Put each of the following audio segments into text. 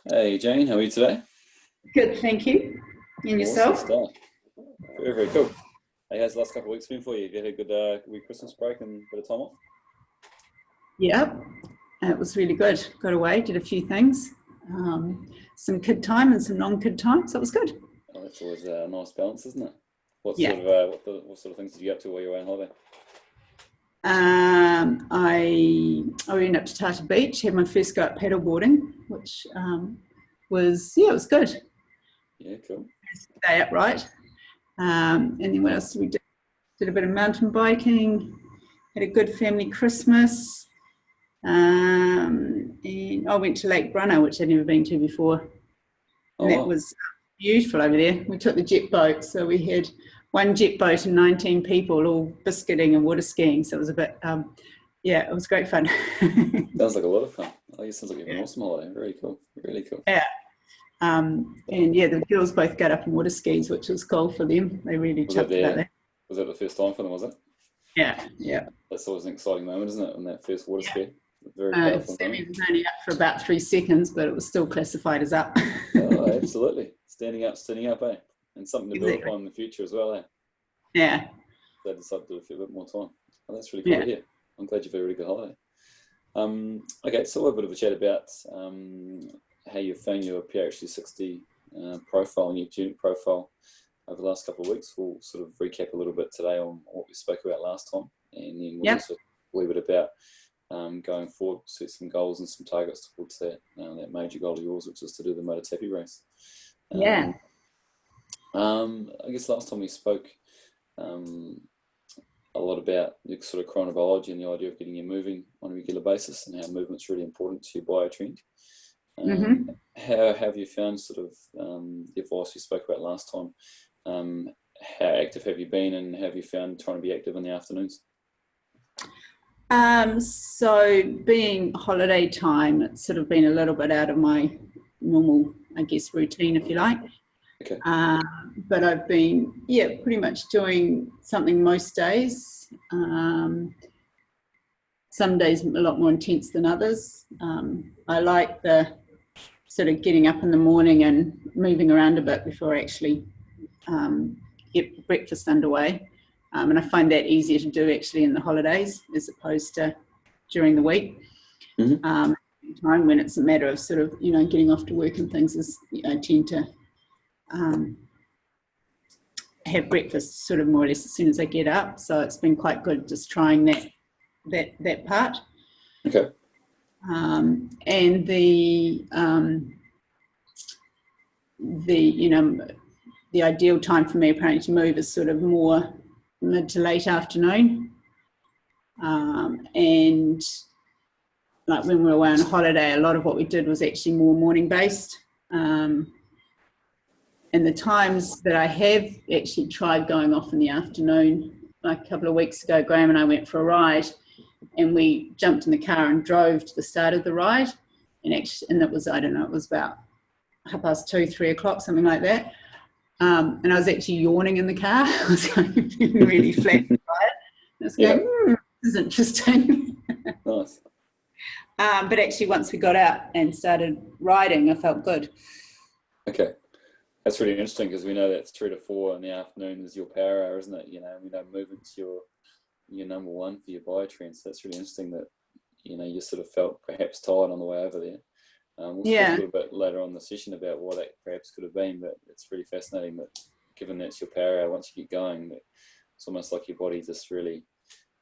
Hey Jane, how are you today? Good, thank you. And Awesome yourself? stuff. Very, very cool. Hey, how's the last couple of weeks been for you? Have you had a good wee Christmas break and a bit of time off? Yep, it was really good. Got away, did a few things, some kid time and some non-kid time, so it was good. Oh, that's always a nice balance, isn't it? What Yeah. sort of what sort of things did you get up to while you were on holiday? I went up to Tartar Beach, had my first go at paddleboarding, which it was good. Yeah, cool. Stay upright. And then what else did we do? Did a bit of mountain biking, had a good family Christmas. And I went to Lake Brunner, which I'd never been to before, Oh and that wow. was beautiful over there. We took the jet boat, so we had one jet boat and 19 people all biscuiting and water skiing. So it was a bit, it was great fun. Sounds like a lot of fun. Oh, you sounds like you have an Yeah. awesome holiday. Very cool. Really cool. Yeah. And yeah, the girls both got up on water skis, which was cool for them. They really Was that chuffed about their that. was that the first time for them, was it? Yeah, yeah. That's always an exciting moment, isn't it? When that first water ski. Very powerful Sammy moment. was only up for about 3 seconds, but it was still classified as up. Oh, absolutely. Standing up, eh? And something to build Exactly. upon in the future as well, eh? Yeah, They decided to do it for a bit more time. Oh, that's really cool to yeah. hear. I'm glad you've had a really good holiday. Okay, so we'll have a bit of a chat about how you found your PhD 60 profile and your student profile over the last couple of weeks. We'll sort of recap a little bit today on what we spoke about last time, and then we'll Yep. also leave it about going forward, set some goals and some targets towards that major goal of yours, which is to do the Motatapi race. Yeah. Um, I guess last time we spoke, um, a lot about the sort of chronobiology and the idea of getting you moving on a regular basis and how movement's really important to your biotrend. Hmm. How have you found sort of the advice we spoke about last time? How active have you been and have you found trying to be active in the afternoons? So being holiday time, it's sort of been a little bit out of my normal, I guess, routine, if you like. Okay. But I've been, pretty much doing something most days. Some days a lot more intense than others. I like the sort of getting up in the morning and moving around a bit before I actually get breakfast underway. And I find that easier to do actually in the holidays as opposed to during the week. Mm-hmm. Time when it's a matter of sort of, getting off to work and things is, I tend to um, have breakfast sort of more or less as soon as I get up. So it's been quite good just trying that part. Okay. And the ideal time for me apparently to move is sort of more mid to late afternoon. And like when we were away on holiday, a lot of what we did was actually more morning based. And the times that I have actually tried going off in the afternoon, like a couple of weeks ago, Graham and I went for a ride and we jumped in the car and drove to the start of the ride. And it was, I don't know, it was about 2:30, 3 o'clock, something like that. And I was actually yawning in the car. I was going really flat and tired. I was Yeah. going, this is interesting. Nice. But actually, once we got out and started riding, I felt good. Okay. That's really interesting because we know that's 3 to 4 in the afternoon is your power hour, isn't it? You know, we know movement's your number one for your biotrend. So that's really interesting that you sort of felt perhaps tired on the way over there. We'll speak a Yeah, little bit later on in the session about what that perhaps could have been, but it's pretty fascinating that given that's your power hour, once you get going, that it's almost like your body just really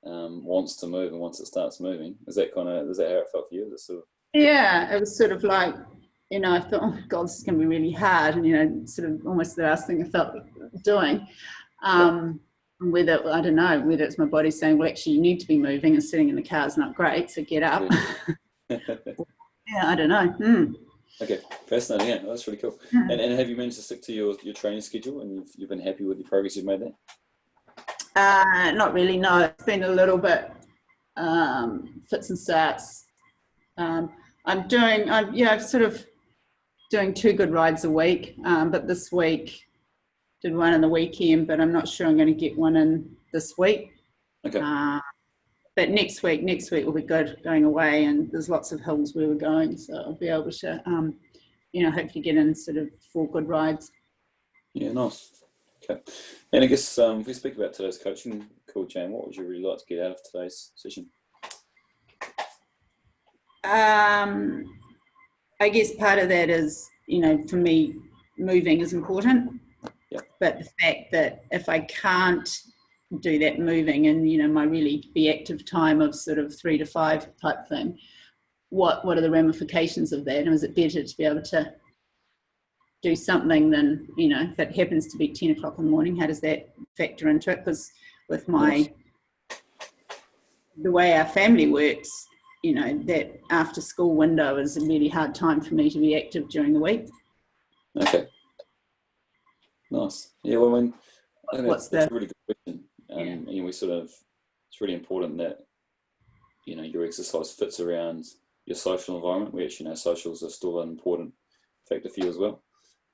wants to move, and once it starts moving, is that how it felt for you? Is it sort of yeah. It was sort of like, I thought, oh God, this is going to be really hard. And, sort of almost the last thing I felt doing. yeah, Whether, I don't know, whether it's my body saying, well, actually, you need to be moving and sitting in the car is not great, so get up. yeah. Yeah, I don't know. Okay, fascinating. Yeah, that's really cool. And have you managed to stick to your training schedule, and you've been happy with the progress you've made there? Not really, no. It's been a little bit fits and starts. Um, I'm sort of doing 2 good rides a week, but this week did one on the weekend, but I'm not sure I'm going to get one in this week. Okay. Uh, but next week will be good going away, and there's lots of hills where we're going, so I'll be able to hopefully get in sort of 4 good rides. Yeah, nice. Okay. And I guess if we speak about today's coaching call, Jane, what would you really like to get out of today's session? I guess part of that is, for me, moving is important. Yeah. But the fact that if I can't do that moving and, my really be active time of sort of 3 to 5 type thing, what are the ramifications of that? And is it better to be able to do something than, if it happens to be 10 o'clock in the morning, how does that factor into it? Because with the way our family works, that after school window is a really hard time for me to be active during the week. Okay. Nice. Yeah, well, I think that's a really good question. And we sort of, it's really important that, your exercise fits around your social environment. We actually know socials are still an important factor for you as well.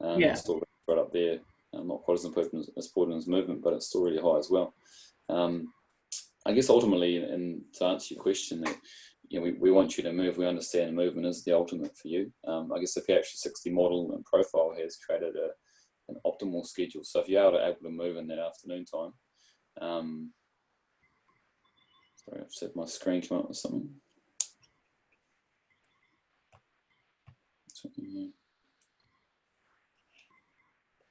It's still right up there. Not quite as important as movement, but it's still really high as well. I guess ultimately, and to answer your question, that we want you to move. We understand movement is the ultimate for you. I guess the PH360 model and profile has created an optimal schedule. So if you're able to move in that afternoon time, sorry, I've set my screen come up with something.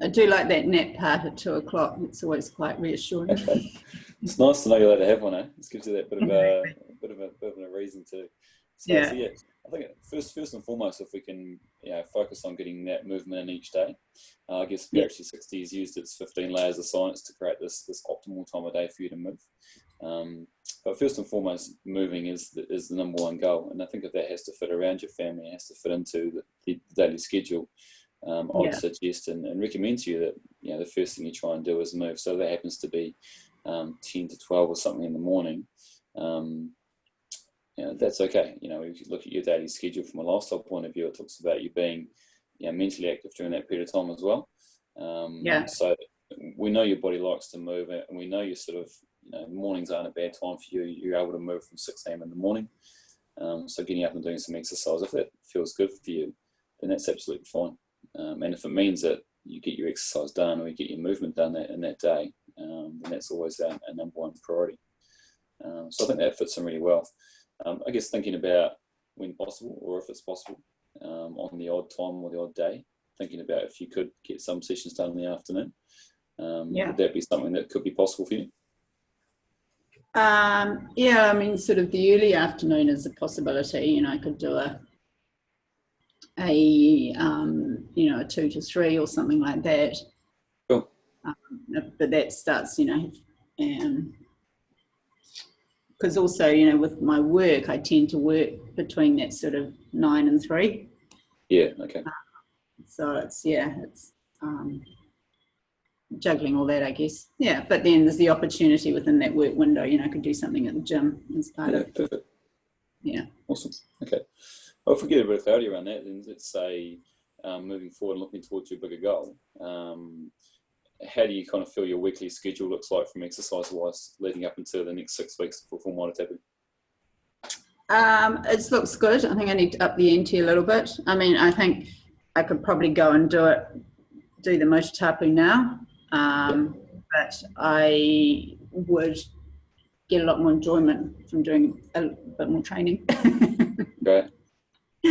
I do like that nap part at 2 o'clock. It's always quite reassuring. Okay. It's nice to know you're allowed to have one, eh? It gives you that bit of a reason to. So yeah, I think first and foremost, if we can focus on getting that movement in each day, I guess PH360 has used its 15 layers of science to create this optimal time of day for you to move. But first and foremost, moving is the number one goal, and I think if that has to fit around your family, it has to fit into the daily schedule. I would suggest and recommend to you that the first thing you try and do is move. So that happens to be 10 to 12 or something in the morning. That's okay. If you look at your daily schedule from a lifestyle point of view, it talks about you being mentally active during that period of time as well. So we know your body likes to move, and we know you sort of mornings aren't a bad time for you. You're able to move from 6 a.m. in the morning. So getting up and doing some exercise, if that feels good for you, then that's absolutely fine. And if it means that you get your exercise done or you get your movement done in that day, then that's always our number one priority. So I think that fits in really well. I guess thinking about when possible, or if it's possible, on the odd time or the odd day, thinking about if you could get some sessions done in the afternoon, would that be something that could be possible for you? Sort of the early afternoon is a possibility. I could do a 2 to 3 or something like that. Cool. But that starts, because also, with my work, I tend to work between that sort of 9 and 3. Yeah. Okay. So it's juggling all that, I guess. Yeah, but then there's the opportunity within that work window. I could do something at the gym as part of. Perfect. Yeah. Awesome. Okay. Well, if we get a bit of clarity around that, then let's say moving forward and looking towards your bigger goal, how do you kind of feel your weekly schedule looks like from exercise-wise leading up into the next 6 weeks for Full Mighty Tapu? It looks good. I think I need to up the ante a little bit. I think I could probably go and do the Motu Tapu now, but I would get a lot more enjoyment from doing a bit more training. Great.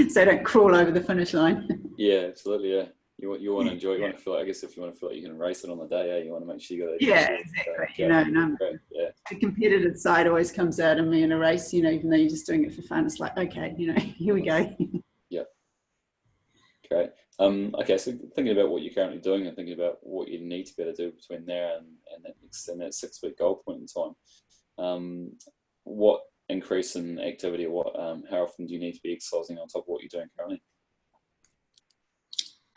So I don't crawl over the finish line. Yeah, absolutely. Yeah, you want to enjoy. You want to feel. I guess if you want to feel like you can race it on the day, you want to make sure you got that. Yeah, exactly. The competitive side always comes out in me in a race. Even though you're just doing it for fun, it's like, okay, here we go. Yeah. Great. Okay, so thinking about what you're currently doing and thinking about what you need to be able to do between there and that 6 week goal point in time, what increase in activity, or how often do you need to be exercising on top of what you're doing currently?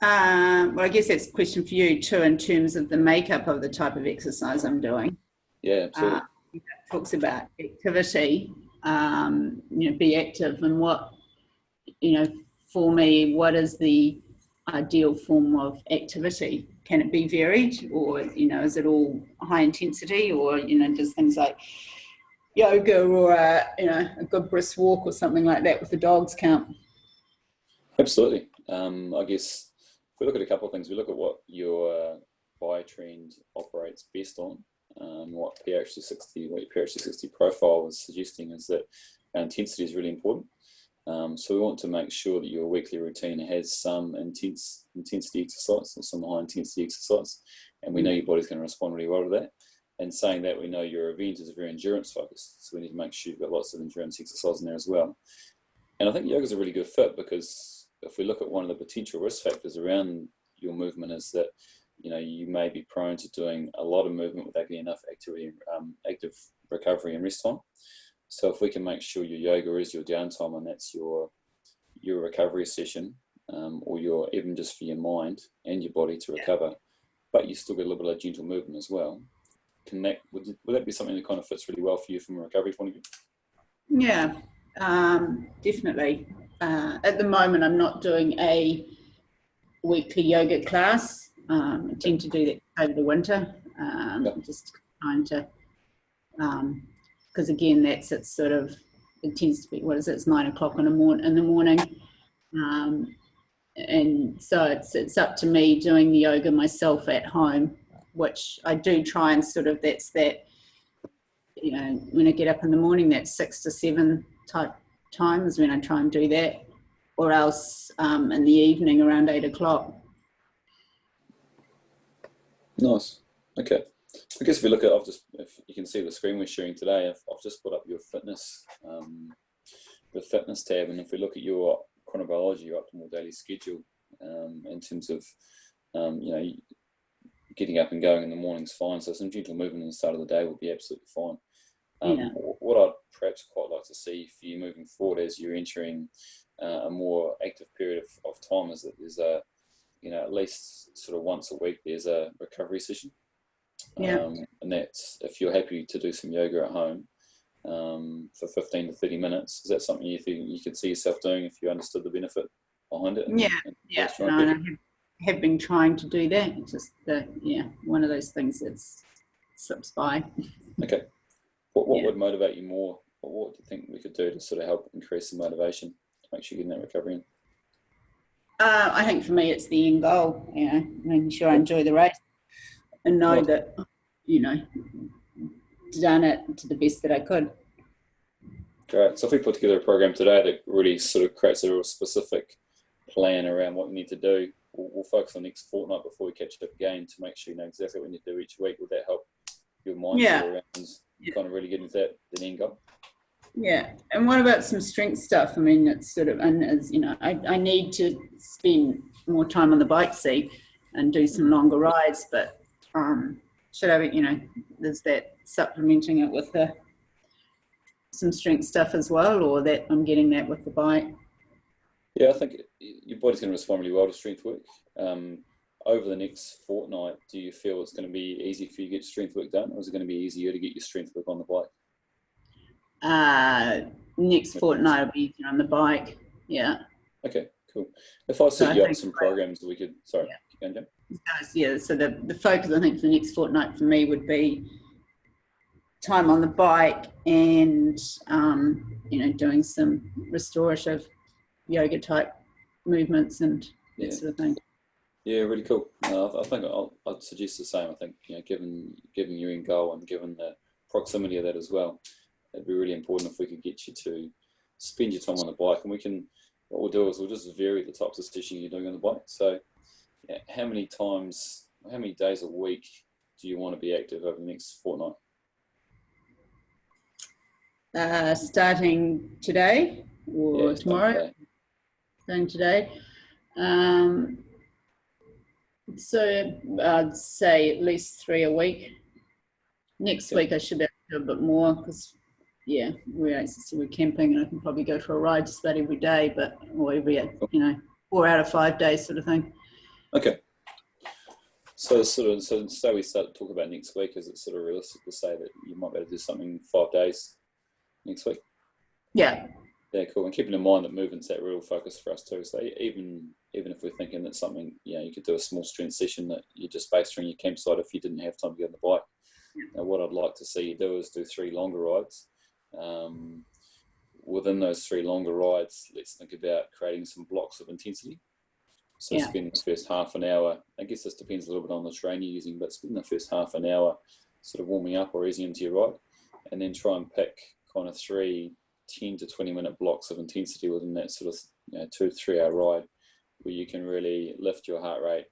Well, I guess that's a question for you too, in terms of the makeup of the type of exercise I'm doing. Yeah, absolutely. It talks about activity, be active, and what, for me, what is the ideal form of activity? Can it be varied, or, is it all high intensity, or, does things like yoga or a good brisk walk or something like that with the dogs count? Absolutely. I guess if we look at a couple of things, we look at what your BioTrend operates best on. What your PRHD60 profile is suggesting is that our intensity is really important. So we want to make sure that your weekly routine has some intensity exercise or some high intensity exercise, and we know your body's going to respond really well to that. And saying that, we know your event is very endurance focused, so we need to make sure you've got lots of endurance exercise in there as well. And I think yoga is a really good fit, because if we look at one of the potential risk factors around your movement is that, you know, you may be prone to doing a lot of movement without getting enough activity, active recovery and rest time. So if we can make sure your yoga is your downtime and that's your recovery session, or your, even just for your mind and your body to recover, but you still get a little bit of gentle movement as well, would that be something that kind of fits really well for you from a recovery point of view? Yeah, definitely. At the moment, I'm not doing a weekly yoga class. I tend to do that over the winter, just trying to, because again, that's it sort of, it tends to be, what is it, it's 9 o'clock in the morning. And so it's up to me doing the yoga myself at home, which I do try and sort of, that's that, you know, when I get up in the morning, that's 6 to 7 type times when I try and do that, or else in the evening around 8 o'clock. Nice. Okay. I guess if we look at, if you can see the screen we're sharing today, I've just put up your fitness, the fitness tab, and if we look at your chronobiology, your optimal daily schedule, in terms of, you know, getting up and going in the morning's fine. So some gentle movement at the start of the day will be absolutely fine. What I'd perhaps quite like to see for you moving forward as you're entering a more active period of time is that there's a, you know, at least sort of once a week there's a recovery session. And that's, if you're happy to do some yoga at home for 15 to 30 minutes, is that something you think you could see yourself doing if you understood the benefit behind it? I have been trying to do that. It's just that, one of those things that slips by. Okay. What would motivate you more? What do you think we could do to sort of help increase the motivation to make sure you're getting that recovery in? I think for me it's the end goal, you know, making sure I enjoy the race and know that, you know, done it to the best that I could. Great. So if we put together a program today that really sort of creates a real specific plan around what you need to do, we'll focus on the next fortnight before we catch up again to make sure you know exactly what you need to do each week. Would that help your mindset around kind of really getting to that end goal? Yeah. And what about some strength stuff? I mean, it's sort of, and as you know, I need to spend more time on the bike seat and do some longer rides, but should I, you know, there's that supplementing it with some strength stuff as well, or that I'm getting that with the bike? Yeah, I think your body's going to respond really well to strength work. Over the next fortnight, do you feel it's going to be easy for you to get strength work done, or is it going to be easier to get your strength work on the bike? Next fortnight will be easier on the bike. Yeah. Okay, cool. If I set you up some programs that we could, sorry, keep going, Jim. Yeah, so the focus, I think, for the next fortnight for me would be time on the bike and, you know, doing some restorative yoga type movements and that sort of thing. Yeah, really cool. I think I'd suggest the same. I think, you know, given your end goal and given the proximity of that as well, it'd be really important if we could get you to spend your time on the bike. And what we'll do is we'll just vary the types of session you're doing on the bike. So how many days a week do you want to be active over the next fortnight? Starting today or tomorrow? Starting today. So I'd say at least 3 a week. Next week I should be able to do a bit more because, we're camping and I can probably go for a ride just about every day, or every, 4 out of 5 days sort of thing. Okay. So say we start to talk about next week, is it sort of realistic to say that you might be able to do something 5 days next week? Yeah. Yeah, cool. And keeping in mind that movement's that real focus for us too. So even if we're thinking that something, you could do a small strength session that you just based around your campsite if you didn't have time to get on the bike. Now, what I'd like to see you do is do 3 longer rides. Within those 3 longer rides, let's think about creating some blocks of intensity. So Yeah. spend the first half an hour, I guess this depends a little bit on the terrain you're using, but spend the first half an hour sort of warming up or easing into your ride, and then try and pick kind of 10 to 20 minute blocks of intensity within that sort of 2 to 3 hour ride, where you can really lift your heart rate,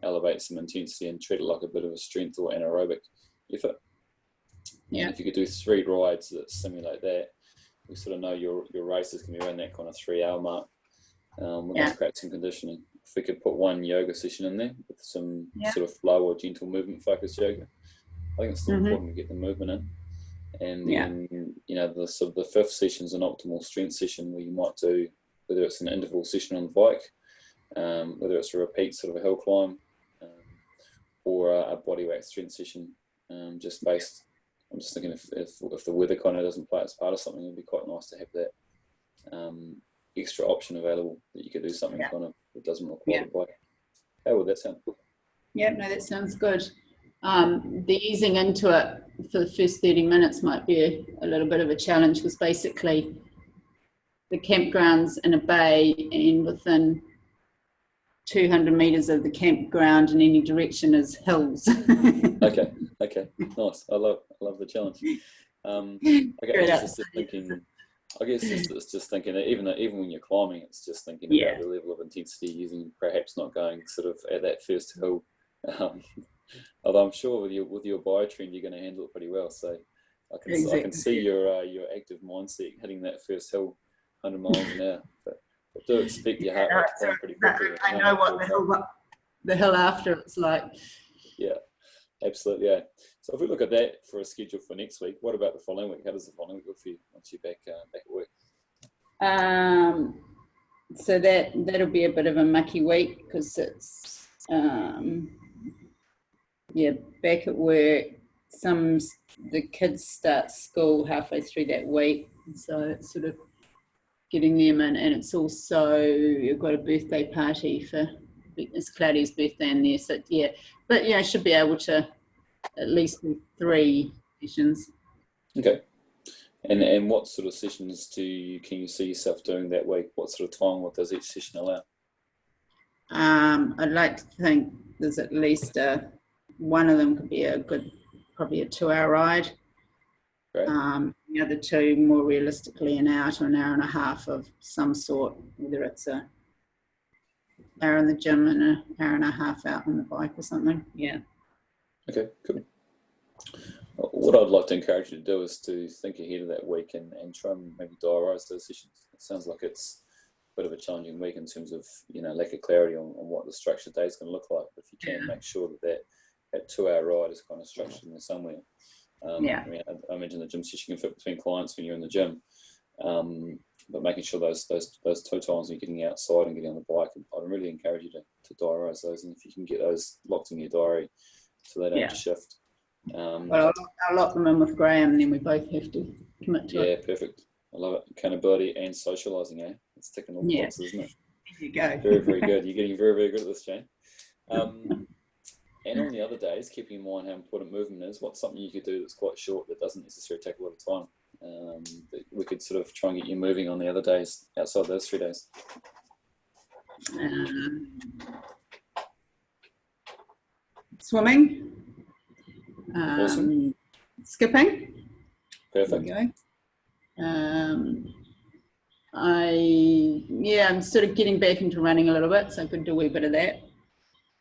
elevate some intensity, and treat it like a bit of a strength or anaerobic effort. Yeah. And if you could do 3 rides that simulate that, we sort of know your races can be around that kind of 3 hour mark, with no cracks and conditioning. If we could put 1 yoga session in there with some sort of flow or gentle movement focused yoga, I think it's still important to get the movement in. And then, the sort of the 5th session is an optimal strength session, where you might do, whether it's an interval session on the bike, whether it's a repeat sort of a hill climb, or a bodyweight strength session, just based. I'm just thinking if the weather kind of doesn't play its part or something, it'd be quite nice to have that extra option available, that you could do something kind of that doesn't require the bike. How would that sound? Yeah, no, that sounds good. The easing into it for the first 30 minutes might be a little bit of a challenge, because basically the campground's in a bay, and within 200 metres of the campground in any direction is hills. Okay, nice. I love the challenge. It's just thinking that even when you're climbing, it's just thinking about the level of intensity using, perhaps not going sort of at that first hill. Although I'm sure with your biotrend, you're going to handle it pretty well. So I can see your active mindset hitting that first hill 100 miles an hour. But I do expect your heart rate to climb pretty quickly. I know what the hill after it's like. Yeah, absolutely. Yeah. So if we look at that for a schedule for next week, what about the following week? How does the following week look for you once you're back at work? So that'll be a bit of a mucky week, because it's back at work. The kids start school halfway through that week, so it's sort of getting them in, and it's also, you've got a birthday party for it's Claudia's birthday in there, so but should be able to at least do 3 sessions. Okay. And what sort of sessions can you see yourself doing that week? What sort of time? What does each session allow? I'd like to think there's at least one of them could be probably a 2-hour ride. Great. The other 2 more realistically an hour to an hour and a half of some sort, whether it's an hour in the gym and an hour and a half out on the bike or something. Yeah. Okay, cool. What I'd like to encourage you to do is to think ahead of that week and try and maybe diarise those sessions. It sounds like it's a bit of a challenging week in terms of lack of clarity on what the structured day is going to look like. But if you can make sure that 2-hour ride is kind of structured in there somewhere. I imagine the gym session can fit between clients when you're in the gym, but making sure those 2 times you're getting outside and getting on the bike, I'd really encourage you to diarise those, and if you can get those locked in your diary so they don't shift. Well, I'll lock them in with Graham, and then we both have to commit to it. Yeah, perfect. I love it. Accountability and socialising, eh? It's ticking all the boxes, isn't it? There you go. Very, very good. You're getting very, very good at this, Jane. And on the other days, keeping in mind how important movement is, what's something you could do that's quite short, that doesn't necessarily take a lot of time, that we could sort of try and get you moving on the other days outside those 3 days? Swimming. Awesome. Skipping. Perfect. There we go. I'm sort of getting back into running a little bit, so I could do a wee bit of that.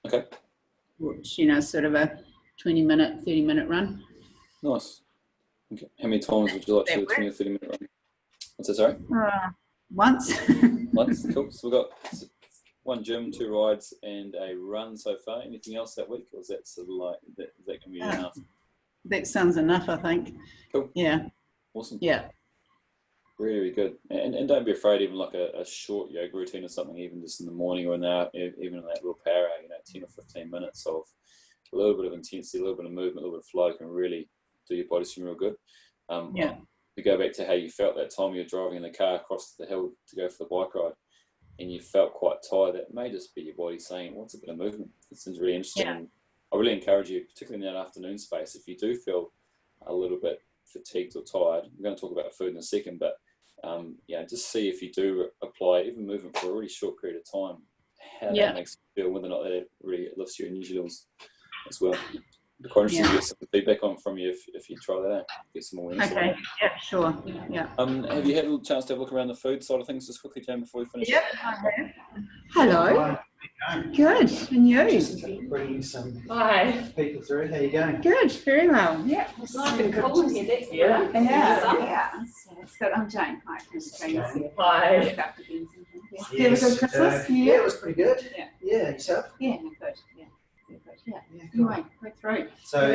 Okay. Which, sort of a 20-minute, 30-minute run. Nice. Okay. How many times would you like to do a 20 or 30-minute run? What's that, sorry? Once. Once, cool. So we've got 1 gym, 2 rides, and a run so far. Anything else that week, or is that sort of like, is that going to be enough? That sounds enough, I think. Cool. Yeah. Awesome. Yeah. Really, really good. And don't be afraid, even like a short yoga routine or something, even just in the morning or in that, even in that little power hour, 10 or 15 minutes of a little bit of intensity, a little bit of movement, a little bit of flow can really do your body swim real good. To go back to how you felt that time you were driving in the car across the hill to go for the bike ride, and you felt quite tired, that may just be your body saying, what's a bit of movement? It seems really interesting. Yeah. I really encourage you, particularly in that afternoon space, if you do feel a little bit fatigued or tired, we're going to talk about food in a second, but just see if you do apply even movement for a really short period of time, how Yeah. that makes you feel, whether or not that really lifts your energy levels as well. Be quite interested to get some feedback on from you if you try that out, get some more insight. Okay, yeah, sure. Yeah. Have you had a chance to have a look around the food side of things just quickly, Jane, before we finish? Yep, I have. Hello. Good. And you? Just bringing some people through. How you going? Good. Very well. Yeah. It's nice and cool in here. That's Yeah. Yeah. It's good. I'm Jane. Hi, Jane. Hi. Have a good Christmas? Yeah, it was pretty good. Yeah. Yeah, yourself? Yeah, good. Yeah. Yeah. Yeah, cool. Anyway, go through. So,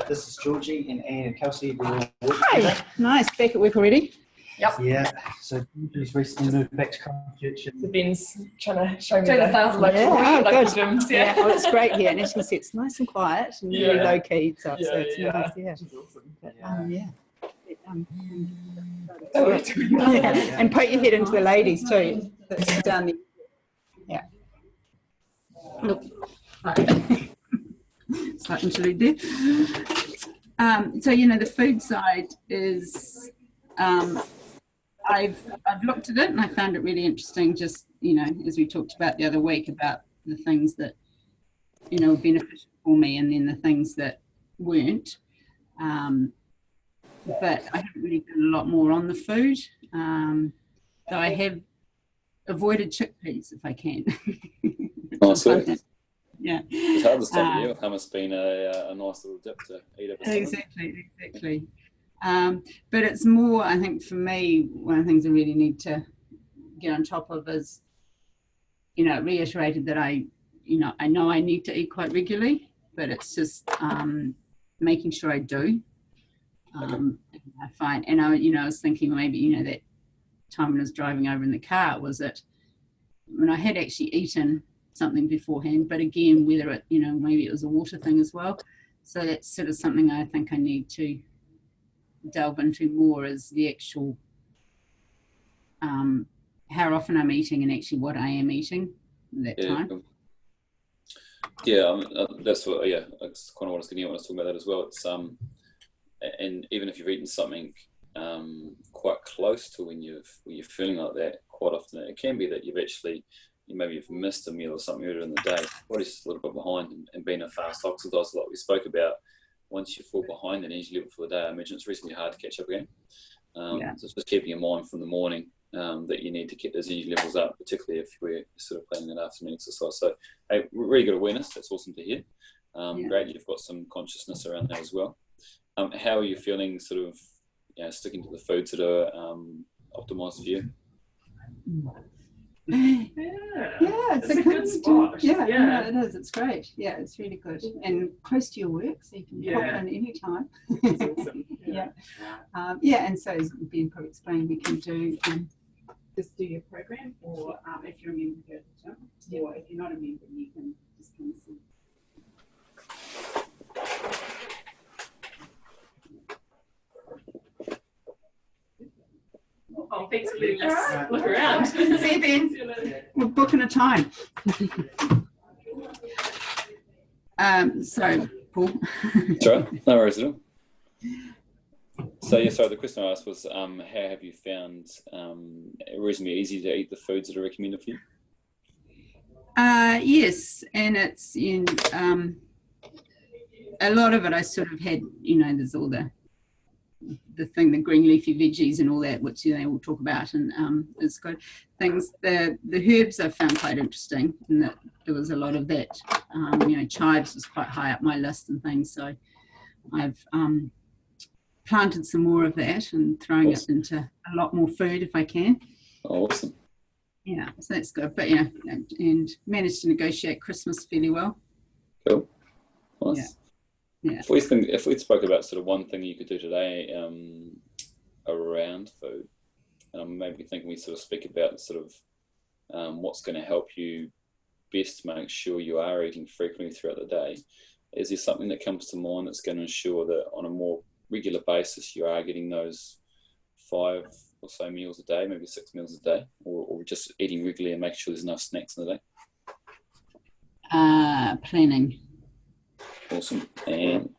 this is Georgie and Anne and Kelsey. We all work Hey, together. nice. Back at work already? Yeah. So Georgie's recently moved back to Christchurch. The Ben's trying to show me Show the the sales local, Yeah, local good. gyms. Yeah, well, it's great here. And as you can see, it's nice and quiet and really Yeah. low key. So Yeah, it's yeah. nice, yeah. Which is awesome. But, Yeah. yeah. Oh, Yeah. And put your head into the ladies too. That's down there. Yeah. Look. Right. Slight interlude there. So the food side is I've looked at it and I found it really interesting. Just as we talked about the other week about the things that were beneficial for me and then the things that weren't. But I haven't really done a lot more on the food. So I have avoided chickpeas if I can. Oh, sweet. Yeah. It's hard this time of year with hummus being a nice little dip to eat up. Exactly. But it's more, I think, for me, one of the things I really need to get on top of is, it reiterated that I know I need to eat quite regularly, but it's just making sure I do. I find, and I was thinking maybe, that time when I was driving over in the car, was it when I had actually eaten something beforehand, but again, whether it, maybe it was a water thing as well. So that's sort of something I think I need to delve into more, is the actual how often I'm eating and actually what I am eating at that time. Yeah, that's what. Yeah, that's kind of what I was getting at when I was talking about that as well. It's and even if you've eaten something quite close to when you're feeling like that, quite often it can be that maybe you've missed a meal or something earlier in the day. Body's just a little bit behind, and being a fast oxidizer like we spoke about, once you fall behind the energy level for the day, I imagine it's reasonably hard to catch up again. So it's just keeping in mind from the morning that you need to get those energy levels up, particularly if we're sort of planning an afternoon exercise. So, hey, really good awareness. That's awesome to hear. Great, you've got some consciousness around that as well. How are you feeling, sort of, sticking to the foods that are optimized for you? Yeah, it's a good spot. Yeah, it is. It's great. Yeah, it's really good and close to your work, so you can pop in any time. Awesome. And so as Ben probably explained, we can do just do your program, or if you're a member, go to the gym, or if you're not a member, you can just come and see. Oh, thanks for letting us look around. See you, Ben. We're booking a time. So, Paul. That's right. No worries at all. So, the question I asked was, how have you found it reasonably easy to eat the foods that are recommended for you? Yes, and it's in a lot of it. I sort of had, there's all the green leafy veggies and all that, which we'll talk about, and is good things. The herbs I found quite interesting, and that there was a lot of that. Chives was quite high up my list and things, so I've planted some more of that and throwing it into a lot more food if I can. Awesome. Yeah, so that's good. But and managed to negotiate Christmas fairly well. Cool. Nice. Yeah. If we spoke about sort of one thing you could do today around food, and I'm maybe thinking we sort of speak about sort of what's going to help you best make sure you are eating frequently throughout the day. Is there something that comes to mind that's going to ensure that on a more regular basis you are getting those 5 or so meals a day, maybe 6 meals a day, or just eating regularly and making sure there's enough snacks in the day? Planning. Awesome. And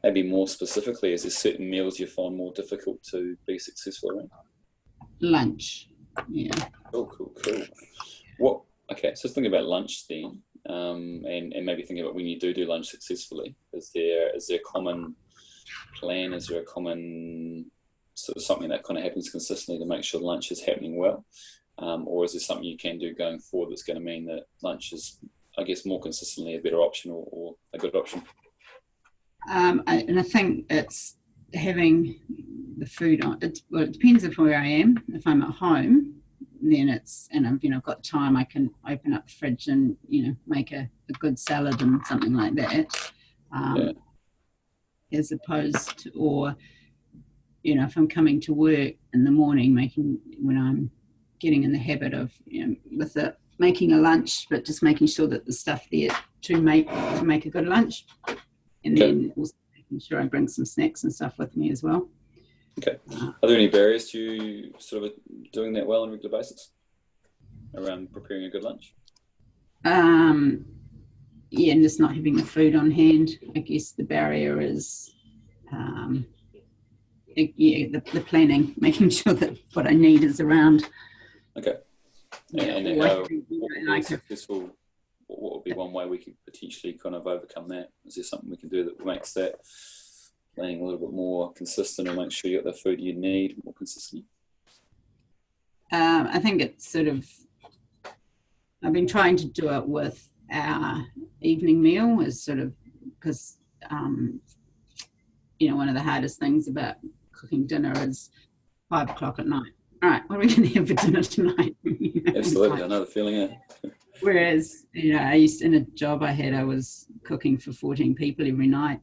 maybe more specifically, is there certain meals you find more difficult to be successful around? Lunch. Yeah. Cool. What? Okay, so thinking about lunch then, and maybe thinking about when you do lunch successfully. Is there a common plan? Is there a common sort of something that kind of happens consistently to make sure lunch is happening well, or is there something you can do going forward that's going to mean that lunch is, I guess, more consistently a better option or a good option? And I think it's having the food on. Well, it depends if where I am. If I'm at home, then I've got time. I can open up the fridge and make a good salad and something like that. As opposed to, or if I'm coming to work in the morning, when I'm getting in the habit of making a lunch, but just making sure that the stuff there to make a good lunch, and then also making sure I bring some snacks and stuff with me as well. Okay. Are there any barriers to you sort of doing that well on a regular basis around preparing a good lunch? And just not having the food on hand. I guess the barrier is, the planning, making sure that what I need is around. Okay. And what would be one way we could potentially kind of overcome that? Is there something we can do that makes that planning a little bit more consistent, or make sure you got the food you need more consistently? I think it's sort of, I've been trying to do it with our evening meal, is sort of, because one of the hardest things about cooking dinner is 5 o'clock at night. All right, what are we going to have for dinner tonight? Absolutely, I know the feeling. Yeah. Whereas, I used, in a job I had, I was cooking for 14 people every night,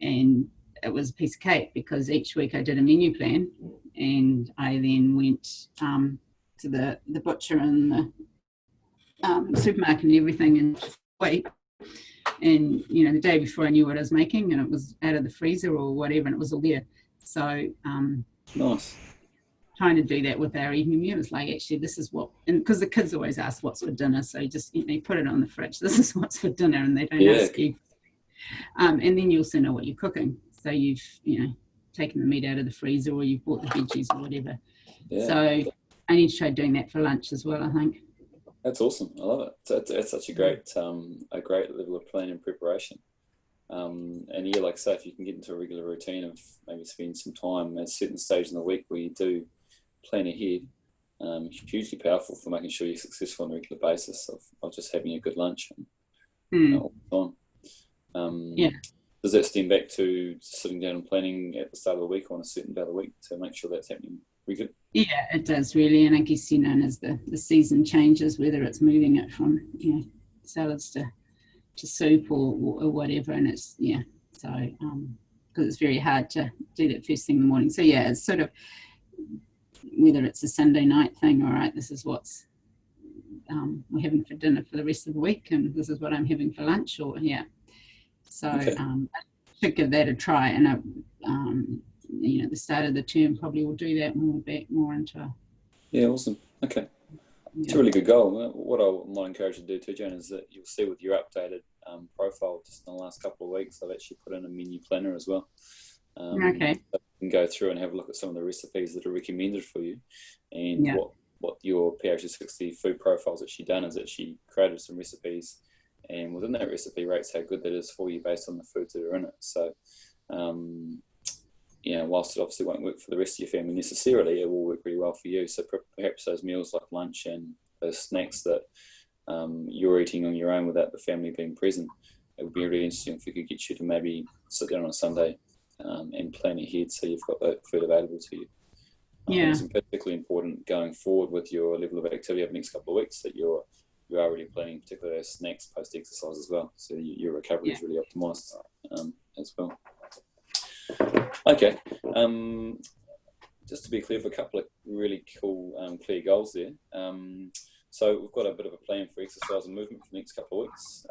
and it was a piece of cake because each week I did a menu plan, and I then went to the butcher and the supermarket and everything and wait. And the day before I knew what I was making, and it was out of the freezer or whatever, and it was all there. So Nice. Trying to do that with our evening meal is like, actually, this is what, and because the kids always ask what's for dinner, so you just put it on the fridge. This is what's for dinner, and they don't ask you. And then you also know what you're cooking. So you've taken the meat out of the freezer, or you've bought the veggies or whatever. Yeah. So I need to try doing that for lunch as well, I think. That's awesome. I love it. It's such a great level of planning and preparation. And like I say, if you can get into a regular routine of maybe spending some time at a certain stage in the week where you do plan ahead, hugely powerful for making sure you're successful on a regular basis of just having a good lunch all the time. Does that stem back to sitting down and planning at the start of the week or on a certain day of the week to make sure that's happening regularly? Yeah, it does really. And I guess, as the season changes, whether it's moving it from, salads to soup or whatever, and it's, so, because it's very hard to do that first thing in the morning. So, it's sort of, whether it's a Sunday night thing, all right, this is what's we're having for dinner for the rest of the week, and this is what I'm having for lunch, or, So, I should give that a try, and the start of the term probably will do that, and we'll back more into. Yeah, awesome. Okay. It's a really good goal. What I might encourage you to do too, Joan, is that you'll see with your updated profile just in the last couple of weeks, I've actually put in a menu planner as well. Okay. So you can go through and have a look at some of the recipes that are recommended for you, and what your PhD60 food profile's actually done is actually created some recipes, and within that recipe rates how good that is for you based on the foods that are in it. So, whilst it obviously won't work for the rest of your family necessarily, it will work really well for you. So perhaps those meals like lunch and those snacks that you're eating on your own without the family being present, it would be really interesting if we could get you to maybe sit down on a Sunday and plan ahead so you've got that food available to you. It's particularly important going forward with your level of activity over the next couple of weeks that you are really planning particularly those snacks post-exercise as well. So your recovery is really optimised as well. Okay. Just to be clear, for a couple of really cool, clear goals there. So we've got a bit of a plan for exercise and movement for the next couple of weeks.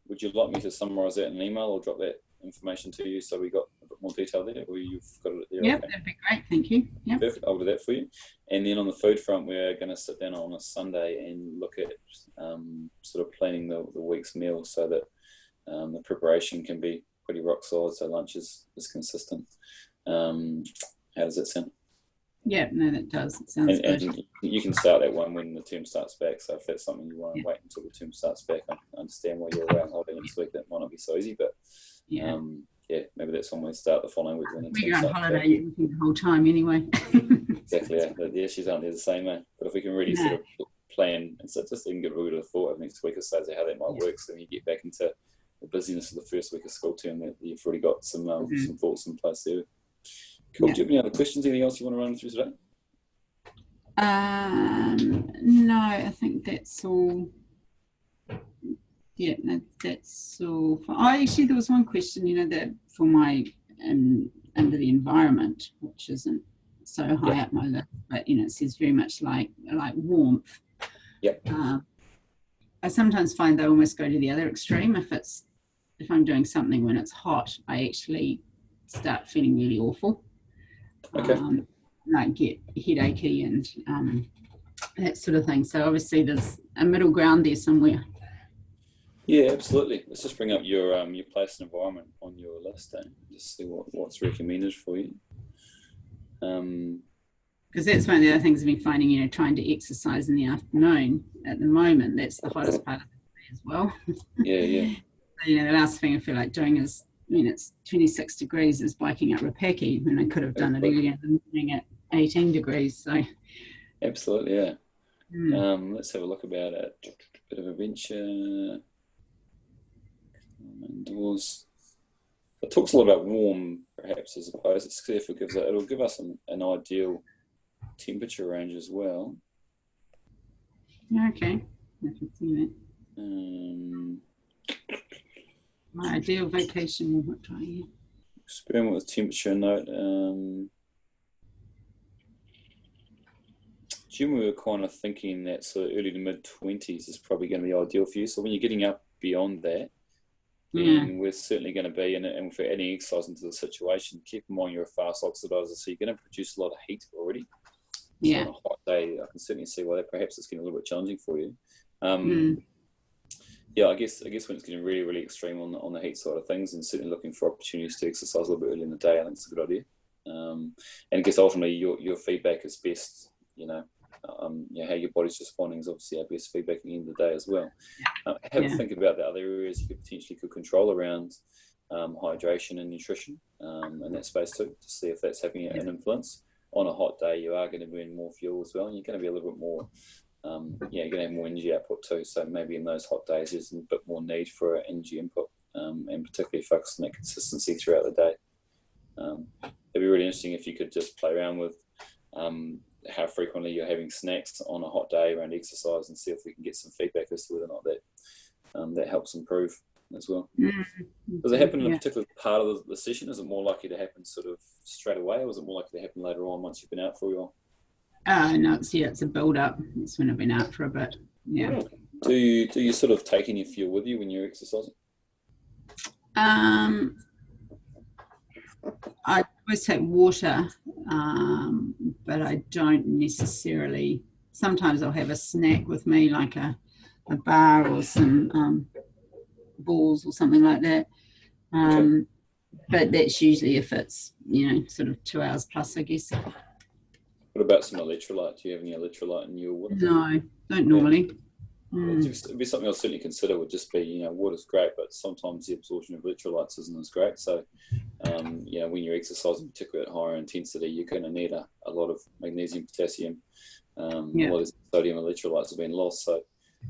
Would you like me to summarise that in an email or drop that information to you so we got a bit more detail there, or you've got it there? Yeah, that'd be great. Thank you. Yep. Perfect. I'll do that for you. And then on the food front, we're going to sit down on a Sunday and look at sort of planning the week's meal so that the preparation can be pretty rock solid, so lunch is consistent. How does that sound? Yeah, no, that does. It sounds good. And you can start that one when the term starts back. So if that's something you want to wait until the term starts back, I understand why you're around holiday next week. That might not be so easy, but Yeah. Maybe that's one way to start the following week when the When term you're on starts holiday, back. you can do the whole time anyway. Exactly. Yeah, she's on there the same way. But if we can really sort of plan, and so just even give a little bit of thought over next week or so as to how that might work, so when you get back into the busyness of the first week of school term, that you've already got some thoughts in place there. Cool. Do you have any other questions? Anything else you want to run through today? No, I think that's all. Yeah, no, that's all. Actually, there was one question, that for my under the environment, which isn't so high up my list, but it says very much like warmth. Yep. I sometimes find they almost go to the other extreme. If I'm doing something when it's hot, I actually start feeling really awful. Okay. Like get headachy and that sort of thing. So obviously there's a middle ground there somewhere. Yeah, absolutely. Let's just bring up your place and environment on your list and just see what's recommended for you. Because that's one of the other things I've been finding, trying to exercise in the afternoon at the moment. That's the hottest part of the day as well. Yeah. The last thing I feel like doing is, it's 26 degrees is biking up Rapaki when I could have done it earlier in the morning at 18 degrees. So absolutely, yeah. Let's have a look about it. Bit of adventure. Indoors. It talks a lot about warm, perhaps, as opposed. It'll give us an ideal temperature range as well. Okay, I can see that. My ideal vacation. What try here? Experiment with temperature note. Jim, we were kind of thinking that sort of early to mid 20s is probably going to be ideal for you. So when you're getting up beyond that, then we're certainly going to be, and if we're adding exercise into the situation, keep in mind you're a fast oxidizer, so you're going to produce a lot of heat already. So on a hot day, I can certainly see why that perhaps it's getting a little bit challenging for you. Yeah, I guess when it's getting really, really extreme on the heat side of things, and certainly looking for opportunities to exercise a little bit early in the day, I think it's a good idea. And I guess ultimately your feedback is best, how your body's responding is obviously our best feedback at the end of the day as well. Have a think about the other areas you could control around hydration and nutrition in that space too, to see if that's having an influence. On a hot day, you are going to burn more fuel as well, and you're going to be a little bit more, you're going to have more energy output too. So maybe in those hot days, there's a bit more need for energy input, and particularly focus on that consistency throughout the day. It'd be really interesting if you could just play around with how frequently you're having snacks on a hot day around exercise, and see if we can get some feedback as to whether or not that helps improve as well. Does it happen in a particular part of the session? Is it more likely to happen sort of straight away, or is it more likely to happen later on once you've been out for a while? No, it's a build up. It's when I've been out for a bit. Yeah. Do you sort of take any fuel with you when you're exercising? I always take water, but I don't necessarily. Sometimes I'll have a snack with me, like a bar or some balls or something like that. But that's usually if it's sort of 2 hours plus, I guess. What about some electrolyte? Do you have any electrolyte in your water? No, don't normally. It'd be something I'll certainly consider. Would just be, water's great, but sometimes the absorption of electrolytes isn't as great. So, when you're exercising, particularly at higher intensity, you're going to need a lot of magnesium, potassium, a lot of sodium electrolytes have been lost. So,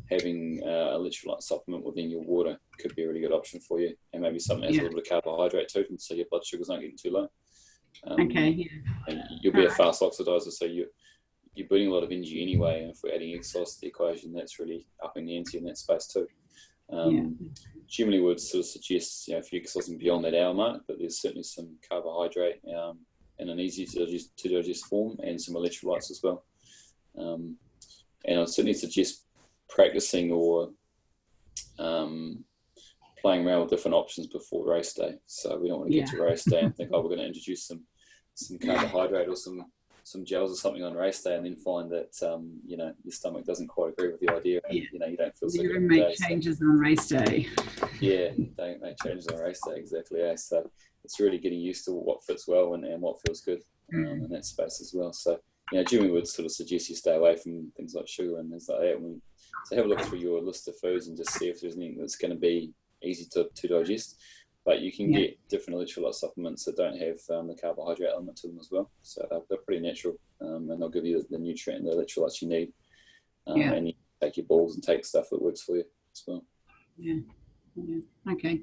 having electrolyte supplement within your water could be a really good option for you, and maybe something that has a little bit of carbohydrate too, so your blood sugars aren't getting too low. And you'll be a fast oxidizer, so you're burning a lot of energy anyway, and if we're adding exercise to the equation, that's really upping the ante in that space too. Generally would sort of suggest, if you're exercising beyond that hour mark, but there's certainly some carbohydrate in an easy to digest form, and some electrolytes as well. And I'd certainly suggest practicing or playing around with different options before race day. So we don't want to get to race day and think, we're going to introduce some carbohydrate or some gels or something on race day, and then find that your stomach doesn't quite agree with the idea, and you don't feel so good. You make changes on race day. Yeah, don't make changes on race day, exactly. So it's really getting used to what fits well and what feels good in that space as well. So, Jimmy would sort of suggest you stay away from things like sugar and things like that. So have a look through your list of foods and just see if there's anything that's going to be easy to digest. But you can get different electrolyte supplements that don't have the carbohydrate element to them as well. So they're pretty natural, and they'll give you the nutrient and the electrolytes you need. And you take your balls and take stuff that works for you as well. Yeah. Okay.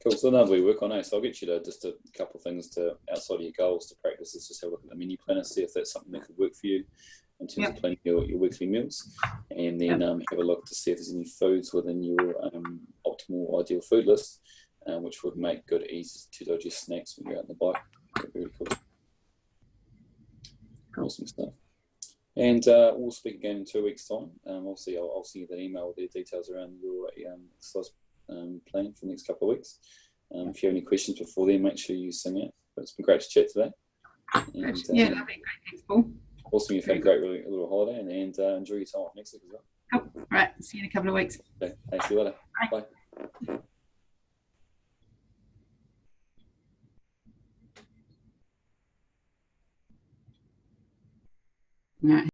Cool. So another we work on, So I'll get you to just a couple of things to outside of your goals to practice. Is just have a look at the menu planner, see if that's something that could work for you in terms of planning your weekly meals, and then have a look to see if there's any foods within your optimal ideal food list, which would make good, easy to digest snacks when you're out on the bike. Very cool. Awesome stuff. And we'll speak again in 2 weeks' time. Obviously, I'll send you that email with the details around your exercise plan for the next couple of weeks. If you have any questions before then, make sure you send me out. But it's been great to chat today. And, Lovely. Great. Thanks, Paul. Awesome. You've had a great little holiday and enjoy your time off next week as well. Cool. All right. See you in a couple of weeks. Okay. Thanks. See you later. Bye. All right.